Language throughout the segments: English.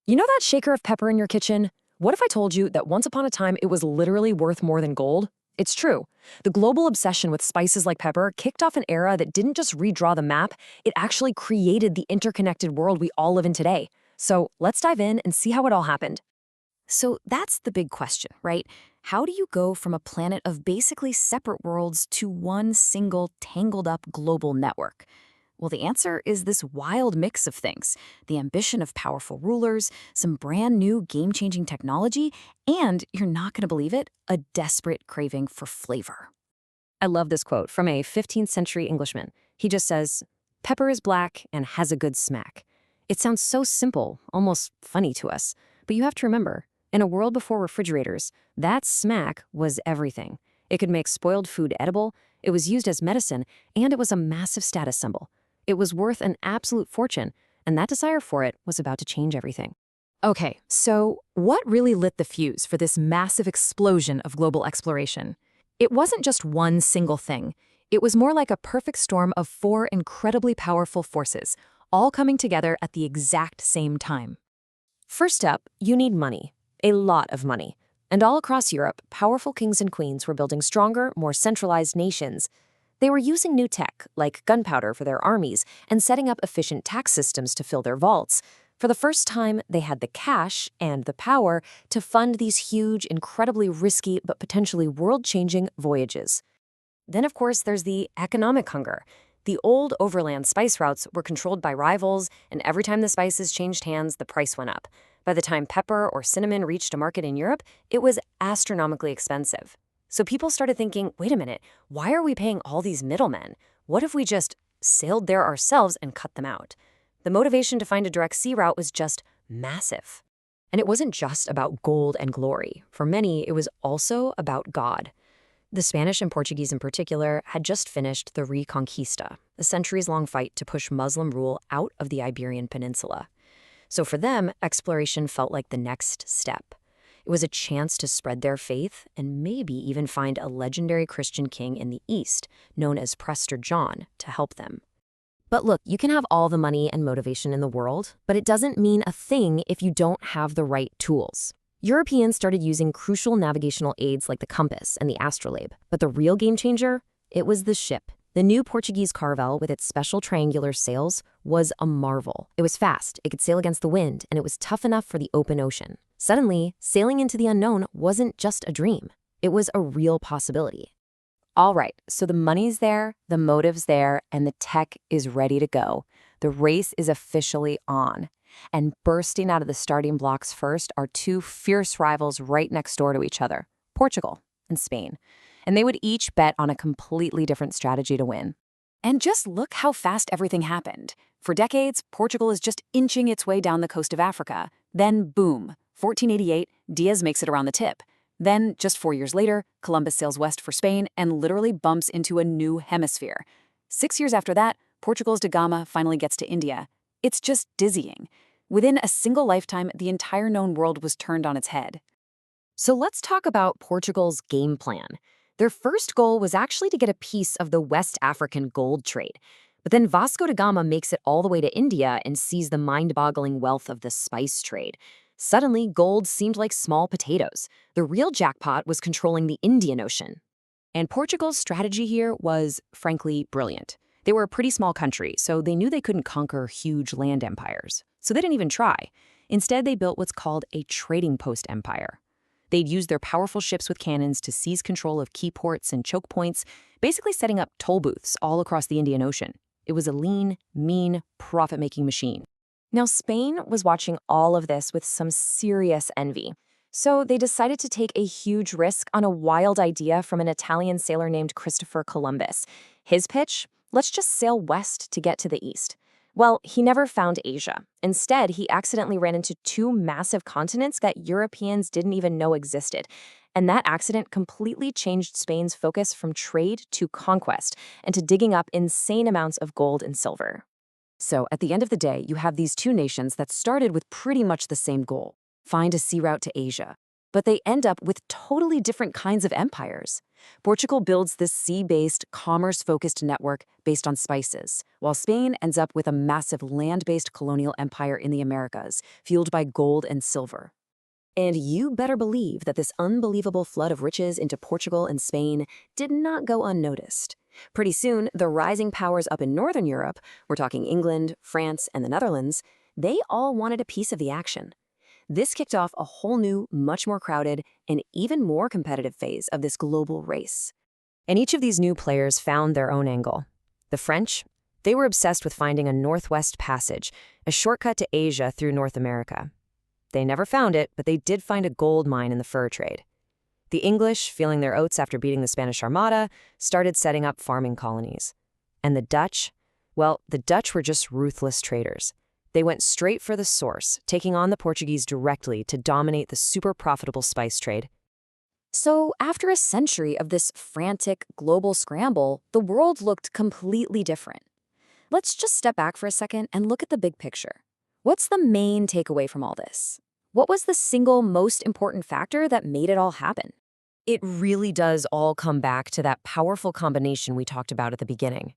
You know that shaker of pepper in your kitchen? What if I told you that once upon a time it was literally worth more than gold? It's true. The global obsession with spices like pepper kicked off an era that didn't just redraw the map, it actually created the interconnected world we all live in today. So let's dive in and see how it all happened. So that's the big question, right? How do you go from a planet of basically separate worlds to one single tangled up global network? Well, the answer is this wild mix of things: the ambition of powerful rulers, some brand new game changing technology, and, you're not going to believe it, a desperate craving for flavor. I love this quote from a 15th century Englishman. He just says, "Pepper is black and has a good smack." It sounds so simple, almost funny to us. But you have to remember, in a world before refrigerators, that smack was everything. It could make spoiled food edible, it was used as medicine, and it was a massive status symbol. It was worth an absolute fortune, and that desire for it was about to change everything. Okay, so what really lit the fuse for this massive explosion of global exploration? It wasn't just one single thing. It was more like a perfect storm of four incredibly powerful forces, all coming together at the exact same time. First up, you need money. A lot of money. And all across Europe, powerful kings and queens were building stronger, more centralized nations. They were using new tech, like gunpowder for their armies, and setting up efficient tax systems to fill their vaults. For the first time, they had the cash and the power to fund these huge, incredibly risky, but potentially world-changing voyages. Then, of course, there's the economic hunger. The old overland spice routes were controlled by rivals, and every time the spices changed hands, the price went up. By the time pepper or cinnamon reached a market in Europe, it was astronomically expensive. So people started thinking, wait a minute, why are we paying all these middlemen? What if we just sailed there ourselves and cut them out? The motivation to find a direct sea route was just massive. And it wasn't just about gold and glory. For many, it was also about God. The Spanish and Portuguese in particular had just finished the Reconquista, a centuries-long fight to push Muslim rule out of the Iberian Peninsula. So for them, exploration felt like the next step. It was a chance to spread their faith and maybe even find a legendary Christian king in the East, known as Prester John, to help them. But look, you can have all the money and motivation in the world, but it doesn't mean a thing if you don't have the right tools. Europeans started using crucial navigational aids like the compass and the astrolabe, but the real game changer? It was the ship. The new Portuguese Carvel, with its special triangular sails, was a marvel. It was fast, it could sail against the wind, and it was tough enough for the open ocean. Suddenly, sailing into the unknown wasn't just a dream. It was a real possibility. All right, so the money's there, the motive's there, and the tech is ready to go. The race is officially on. And bursting out of the starting blocks first are two fierce rivals right next door to each other, Portugal and Spain. And they would each bet on a completely different strategy to win. And just look how fast everything happened. For decades, Portugal is just inching its way down the coast of Africa. Then, boom, 1488, Diaz makes it around the tip. Then, just 4 years later, Columbus sails west for Spain and literally bumps into a new hemisphere. 6 years after that, Portugal's da Gama finally gets to India. It's just dizzying. Within a single lifetime, the entire known world was turned on its head. So let's talk about Portugal's game plan. Their first goal was actually to get a piece of the West African gold trade. But then Vasco da Gama makes it all the way to India and sees the mind-boggling wealth of the spice trade. Suddenly, gold seemed like small potatoes. The real jackpot was controlling the Indian Ocean. And Portugal's strategy here was, frankly, brilliant. They were a pretty small country, so they knew they couldn't conquer huge land empires. So they didn't even try. Instead, they built what's called a trading post empire. They'd use their powerful ships with cannons to seize control of key ports and choke points, basically setting up toll booths all across the Indian Ocean. It was a lean, mean, profit-making machine. Now, Spain was watching all of this with some serious envy. So they decided to take a huge risk on a wild idea from an Italian sailor named Christopher Columbus. His pitch? Let's just sail west to get to the east. Well, he never found Asia. Instead, he accidentally ran into two massive continents that Europeans didn't even know existed. And that accident completely changed Spain's focus from trade to conquest and to digging up insane amounts of gold and silver. So at the end of the day, you have these two nations that started with pretty much the same goal: find a sea route to Asia. But they end up with totally different kinds of empires. Portugal builds this sea-based, commerce-focused network based on spices, while Spain ends up with a massive land-based colonial empire in the Americas, fueled by gold and silver. And you better believe that this unbelievable flood of riches into Portugal and Spain did not go unnoticed. Pretty soon, the rising powers up in Northern Europe, we're talking England, France, and the Netherlands, they all wanted a piece of the action. This kicked off a whole new, much more crowded, and even more competitive phase of this global race. And each of these new players found their own angle. The French, they were obsessed with finding a Northwest Passage, a shortcut to Asia through North America. They never found it, but they did find a gold mine in the fur trade. The English, feeling their oats after beating the Spanish Armada, started setting up farming colonies. And the Dutch? Well, the Dutch were just ruthless traders. They went straight for the source, taking on the Portuguese directly to dominate the super profitable spice trade. So, after a century of this frantic global scramble, the world looked completely different. Let's just step back for a second and look at the big picture. What's the main takeaway from all this? What was the single most important factor that made it all happen? It really does all come back to that powerful combination we talked about at the beginning.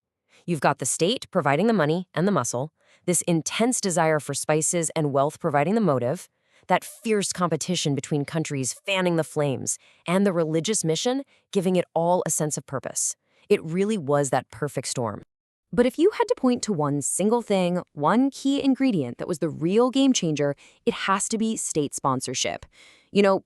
You've got the state providing the money and the muscle, this intense desire for spices and wealth providing the motive, that fierce competition between countries fanning the flames, and the religious mission giving it all a sense of purpose. It really was that perfect storm. But if you had to point to one single thing, one key ingredient that was the real game changer, it has to be state sponsorship.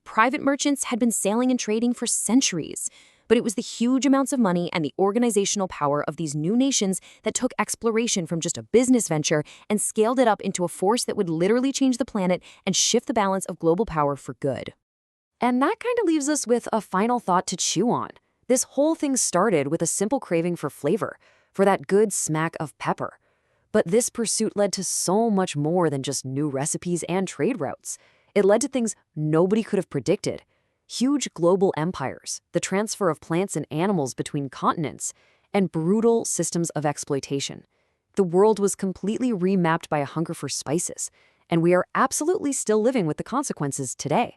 Private merchants had been sailing and trading for centuries, but it was the huge amounts of money and the organizational power of these new nations that took exploration from just a business venture and scaled it up into a force that would literally change the planet and shift the balance of global power for good. And that kind of leaves us with a final thought to chew on. This whole thing started with a simple craving for flavor, for that good smack of pepper. But this pursuit led to so much more than just new recipes and trade routes. It led to things nobody could have predicted. Huge global empires, the transfer of plants and animals between continents, and brutal systems of exploitation. The world was completely remapped by a hunger for spices, and we are absolutely still living with the consequences today.